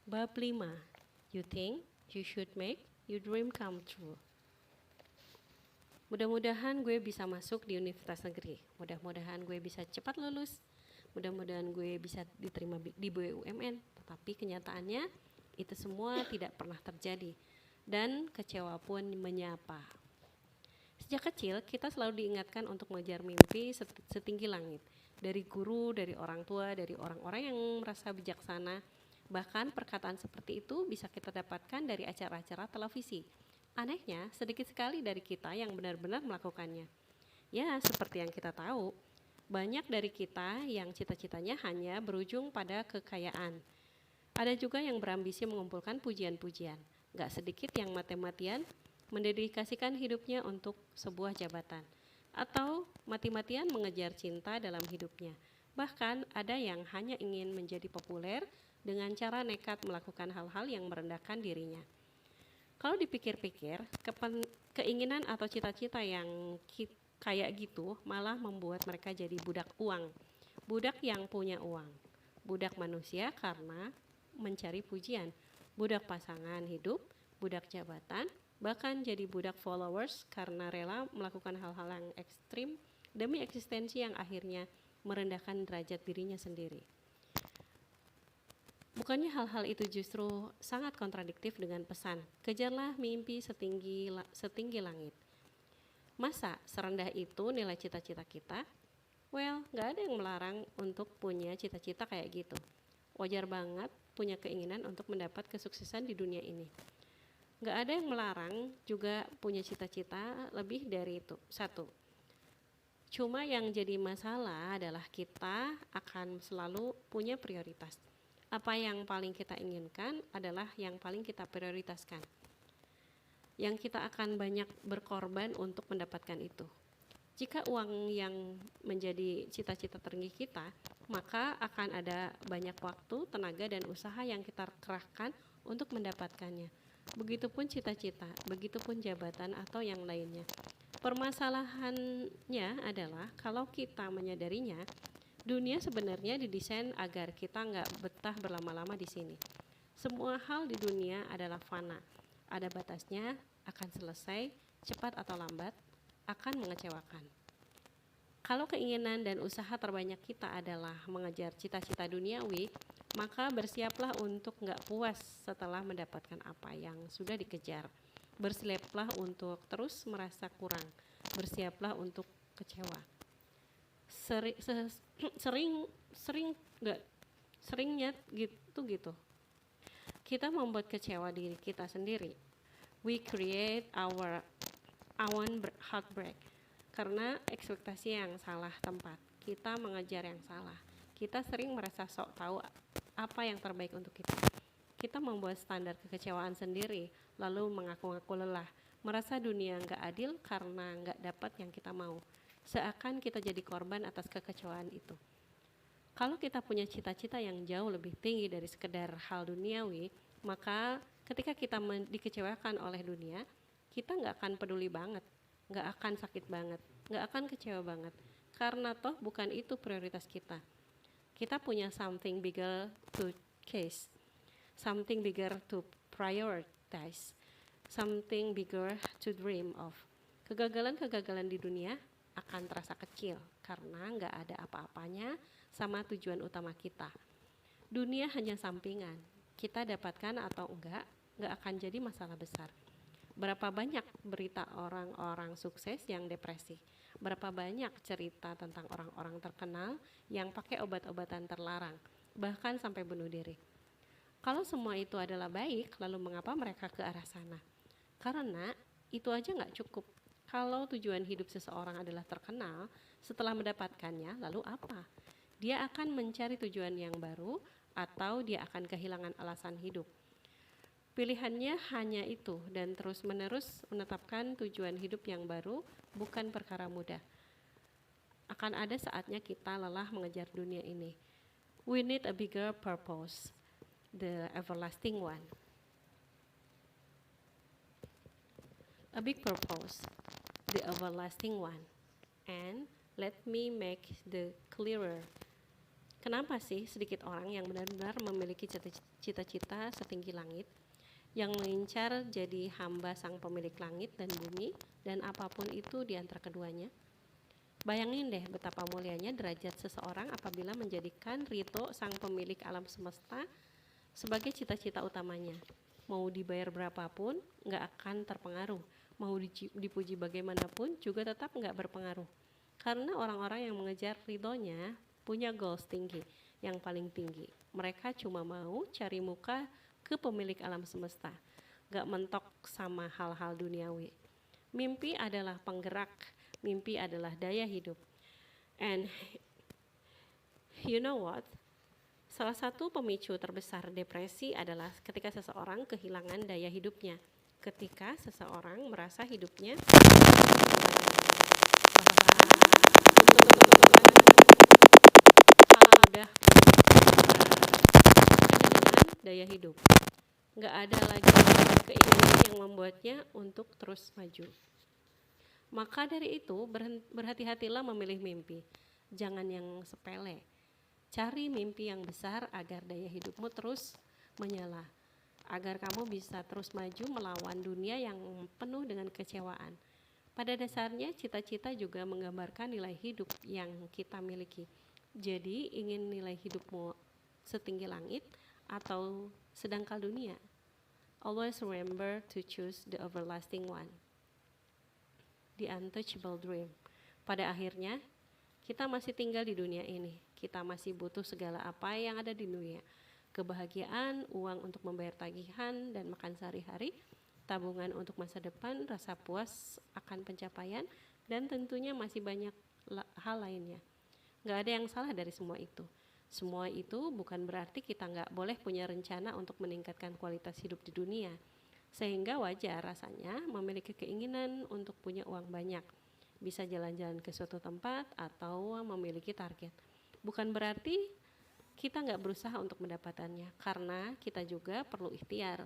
Bab 5. You think you should make your dream come true. Mudah-mudahan gue bisa masuk di universitas negeri. Mudah-mudahan gue bisa cepat lulus. Mudah-mudahan gue bisa diterima di BUMN. Tetapi kenyataannya itu semua tidak pernah terjadi. Dan kecewa pun menyapa. Sejak kecil kita selalu diingatkan untuk mengejar mimpi setinggi langit. Dari guru, dari orang tua, dari orang-orang yang merasa bijaksana. Bahkan perkataan seperti itu bisa kita dapatkan dari acara-acara televisi. Anehnya, sedikit sekali dari kita yang benar-benar melakukannya. Ya, seperti yang kita tahu, banyak dari kita yang cita-citanya hanya berujung pada kekayaan. Ada juga yang berambisi mengumpulkan pujian-pujian. Gak sedikit yang mati-matian mendedikasikan hidupnya untuk sebuah jabatan. Atau mati-matian mengejar cinta dalam hidupnya. Bahkan ada yang hanya ingin menjadi populer dengan cara nekat melakukan hal-hal yang merendahkan dirinya. Kalau dipikir-pikir, keinginan atau cita-cita yang kayak gitu malah membuat mereka jadi budak uang. Budak yang punya uang. Budak manusia karena mencari pujian. Budak pasangan hidup, budak jabatan, bahkan jadi budak followers karena rela melakukan hal-hal yang ekstrim demi eksistensi yang akhirnya merendahkan derajat dirinya sendiri. Bukannya hal-hal itu justru sangat kontradiktif dengan pesan, kejarlah mimpi setinggi langit. Masa serendah itu nilai cita-cita kita? Well, gak ada yang melarang untuk punya cita-cita kayak gitu. Wajar banget punya keinginan untuk mendapat kesuksesan di dunia ini. Gak ada yang melarang juga punya cita-cita lebih dari itu. Satu, cuma yang jadi masalah adalah kita akan selalu punya prioritas. Apa yang paling kita inginkan adalah yang paling kita prioritaskan. Yang kita akan banyak berkorban untuk mendapatkan itu. Jika uang yang menjadi cita-cita tertinggi kita, maka akan ada banyak waktu, tenaga, dan usaha yang kita kerahkan untuk mendapatkannya. Begitupun cita-cita, begitupun jabatan atau yang lainnya. Permasalahannya adalah kalau kita menyadarinya, dunia sebenarnya didesain agar kita nggak betah berlama-lama di sini. Semua hal di dunia adalah fana. Ada batasnya, akan selesai, cepat atau lambat, akan mengecewakan. Kalau keinginan dan usaha terbanyak kita adalah mengejar cita-cita duniawi, maka bersiaplah untuk nggak puas setelah mendapatkan apa yang sudah dikejar. Bersiaplah untuk terus merasa kurang. Bersiaplah untuk kecewa. Seringnya gitu. Kita membuat kecewa diri kita sendiri. We create our own heartbreak karena ekspektasi yang salah tempat. Kita mengejar yang salah. Kita sering merasa sok tahu apa yang terbaik untuk kita. Kita membuat standar kekecewaan sendiri, lalu mengaku-ngaku lelah, merasa dunia nggak adil karena nggak dapat yang kita mau. Seakan kita jadi korban atas kekecewaan itu. Kalau kita punya cita-cita yang jauh lebih tinggi dari sekedar hal duniawi, maka ketika kita dikecewakan oleh dunia, kita nggak akan peduli banget, nggak akan sakit banget, nggak akan kecewa banget, karena toh bukan itu prioritas kita. Kita punya something bigger to chase, something bigger to prioritize, something bigger to dream of. Kegagalan-kegagalan di dunia akan terasa kecil karena nggak ada apa-apanya sama tujuan utama kita. Dunia hanya sampingan, kita dapatkan atau enggak akan jadi masalah besar. Berapa banyak berita orang-orang sukses yang depresi? Berapa banyak cerita tentang orang-orang terkenal yang pakai obat-obatan terlarang, bahkan sampai bunuh diri? Kalau semua itu adalah baik, lalu mengapa mereka ke arah sana? Karena itu aja nggak cukup. Kalau tujuan hidup seseorang adalah terkenal, setelah mendapatkannya, lalu apa? Dia akan mencari tujuan yang baru atau dia akan kehilangan alasan hidup. Pilihannya hanya itu dan terus-menerus menetapkan tujuan hidup yang baru bukan perkara mudah. Akan ada saatnya kita lelah mengejar dunia ini. We need a bigger purpose, the everlasting one. A big purpose, the everlasting one. And let me make the Kenapa sih sedikit orang yang benar-benar memiliki cita-cita setinggi langit, yang mengincar jadi hamba sang pemilik langit dan bumi dan apapun itu di antara keduanya? Bayangin deh betapa mulianya derajat seseorang apabila menjadikan Rito sang pemilik alam semesta sebagai cita-cita utamanya. Mau dibayar berapapun nggak akan terpengaruh, mau dipuji bagaimanapun juga tetap nggak berpengaruh. Karena orang-orang yang mengejar ridhonya punya goals tinggi, yang paling tinggi. Mereka cuma mau cari muka ke pemilik alam semesta, gak mentok sama hal-hal duniawi. Mimpi adalah penggerak, mimpi adalah daya hidup. And you know what? Salah satu pemicu terbesar depresi adalah ketika seseorang kehilangan daya hidupnya. Ketika seseorang merasa hidupnya udah daya hidup, nggak ada lagi keinginan yang membuatnya untuk terus maju. Maka dari itu berhati-hatilah memilih mimpi, jangan yang sepele. Cari mimpi yang besar agar daya hidupmu terus menyala, agar kamu bisa terus maju melawan dunia yang penuh dengan kecewaan. Pada dasarnya cita-cita juga menggambarkan nilai hidup yang kita miliki. Jadi ingin nilai hidupmu setinggi langit atau sedangkal dunia? Always remember to choose the everlasting one, the untouchable dream. Pada akhirnya, kita masih tinggal di dunia ini. Kita masih butuh segala apa yang ada di dunia. Kebahagiaan, uang untuk membayar tagihan dan makan sehari-hari, tabungan untuk masa depan, rasa puas akan pencapaian, dan tentunya masih banyak hal lainnya. Gak ada yang salah dari semua itu. Semua itu bukan berarti kita gak boleh punya rencana untuk meningkatkan kualitas hidup di dunia. Sehingga wajar rasanya memiliki keinginan untuk punya uang banyak, bisa jalan-jalan ke suatu tempat atau memiliki target. Bukan berarti kita gak berusaha untuk mendapatkannya, karena kita juga perlu ikhtiar.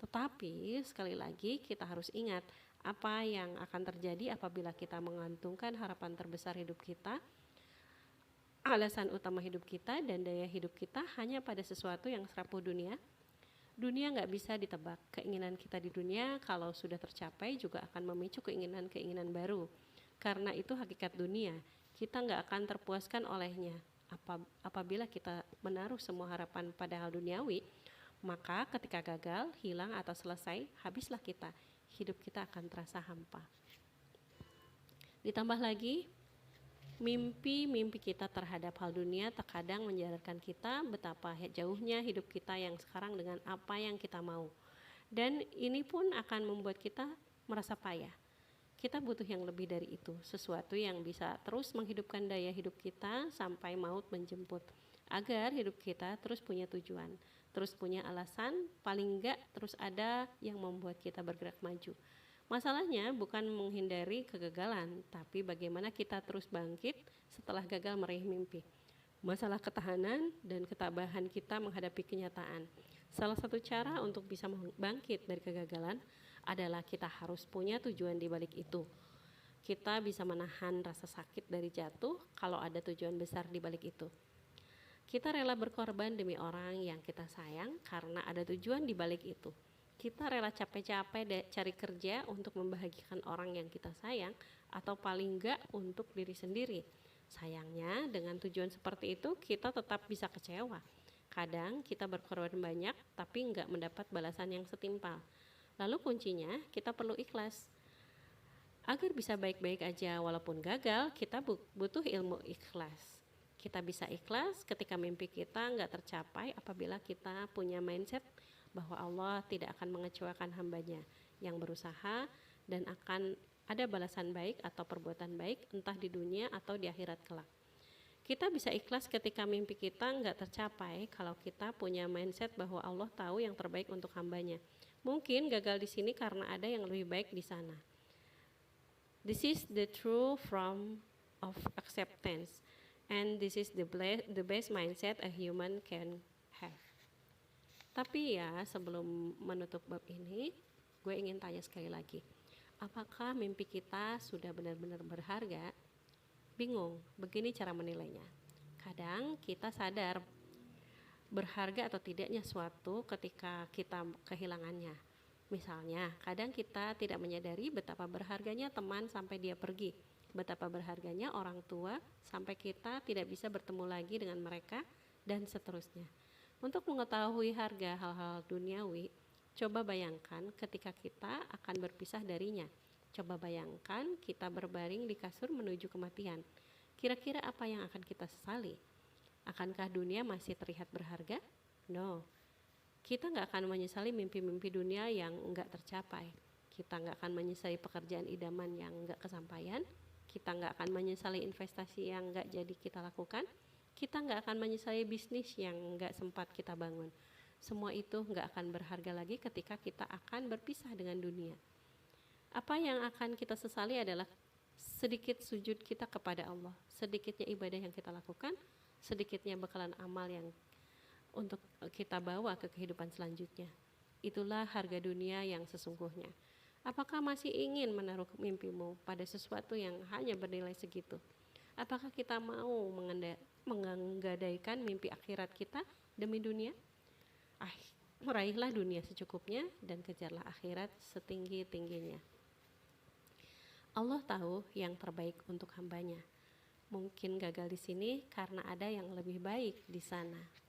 Tetapi sekali lagi kita harus ingat apa yang akan terjadi apabila kita mengantungkan harapan terbesar hidup kita, alasan utama hidup kita dan daya hidup kita hanya pada sesuatu yang serapuh dunia. Dunia gak bisa ditebak. Keinginan kita di dunia kalau sudah tercapai juga akan memicu keinginan-keinginan baru. Karena itu hakikat dunia. Kita gak akan terpuaskan olehnya. Apabila kita menaruh semua harapan pada hal duniawi, maka ketika gagal, hilang atau selesai, habislah kita. Hidup kita akan terasa hampa. Ditambah lagi, mimpi-mimpi kita terhadap hal dunia terkadang menyadarkan kita betapa jauhnya hidup kita yang sekarang dengan apa yang kita mau. Dan ini pun akan membuat kita merasa payah. Kita butuh yang lebih dari itu, sesuatu yang bisa terus menghidupkan daya hidup kita sampai maut menjemput, agar hidup kita terus punya tujuan, terus punya alasan, paling enggak terus ada yang membuat kita bergerak maju. Masalahnya bukan menghindari kegagalan, tapi bagaimana kita terus bangkit setelah gagal meraih mimpi. Masalah ketahanan dan ketabahan kita menghadapi kenyataan. Salah satu cara untuk bisa bangkit dari kegagalan adalah kita harus punya tujuan di balik itu. Kita bisa menahan rasa sakit dari jatuh kalau ada tujuan besar di balik itu. Kita rela berkorban demi orang yang kita sayang karena ada tujuan di balik itu. Kita rela capek-capek cari kerja untuk membahagiakan orang yang kita sayang atau paling enggak untuk diri sendiri. Sayangnya dengan tujuan seperti itu kita tetap bisa kecewa. Kadang kita berkorban banyak tapi enggak mendapat balasan yang setimpal. Lalu kuncinya kita perlu ikhlas. Agar bisa baik-baik aja walaupun gagal, kita butuh ilmu ikhlas. Kita bisa ikhlas ketika mimpi kita enggak tercapai apabila kita punya mindset bahwa Allah tidak akan mengecewakan hambanya yang berusaha dan akan ada balasan baik atau perbuatan baik entah di dunia atau di akhirat kelak. Kita bisa ikhlas ketika mimpi kita nggak tercapai kalau kita punya mindset bahwa Allah tahu yang terbaik untuk hambanya. Mungkin gagal di sini karena ada yang lebih baik di sana. This is the true form of acceptance, and this is the best mindset a human can have. Tapi ya sebelum menutup bab ini, gue ingin tanya sekali lagi. Apakah mimpi kita sudah benar-benar berharga? Bingung, begini cara menilainya. Kadang kita sadar berharga atau tidaknya suatu ketika kita kehilangannya. Misalnya, kadang kita tidak menyadari betapa berharganya teman sampai dia pergi, betapa berharganya orang tua sampai kita tidak bisa bertemu lagi dengan mereka, dan seterusnya. Untuk mengetahui harga hal-hal duniawi, coba bayangkan ketika kita akan berpisah darinya. Coba bayangkan kita berbaring di kasur menuju kematian. Kira-kira apa yang akan kita sesali? Akankah dunia masih terlihat berharga? No. Kita nggak akan menyesali mimpi-mimpi dunia yang nggak tercapai. Kita nggak akan menyesali pekerjaan idaman yang nggak kesampaian. Kita nggak akan menyesali investasi yang nggak jadi kita lakukan. Kita nggak akan menyesali bisnis yang nggak sempat kita bangun. Semua itu nggak akan berharga lagi ketika kita akan berpisah dengan dunia. Apa yang akan kita sesali adalah sedikit sujud kita kepada Allah, sedikitnya ibadah yang kita lakukan, sedikitnya bekalan amal yang untuk kita bawa ke kehidupan selanjutnya. Itulah harga dunia yang sesungguhnya. Apakah masih ingin menaruh mimpimu pada sesuatu yang hanya bernilai segitu? Apakah kita mau menggadaikan mimpi akhirat kita demi dunia? Meraihlah dunia secukupnya dan kejarlah akhirat setinggi-tingginya. Allah tahu yang terbaik untuk hambanya. Mungkin gagal di sini karena ada yang lebih baik di sana.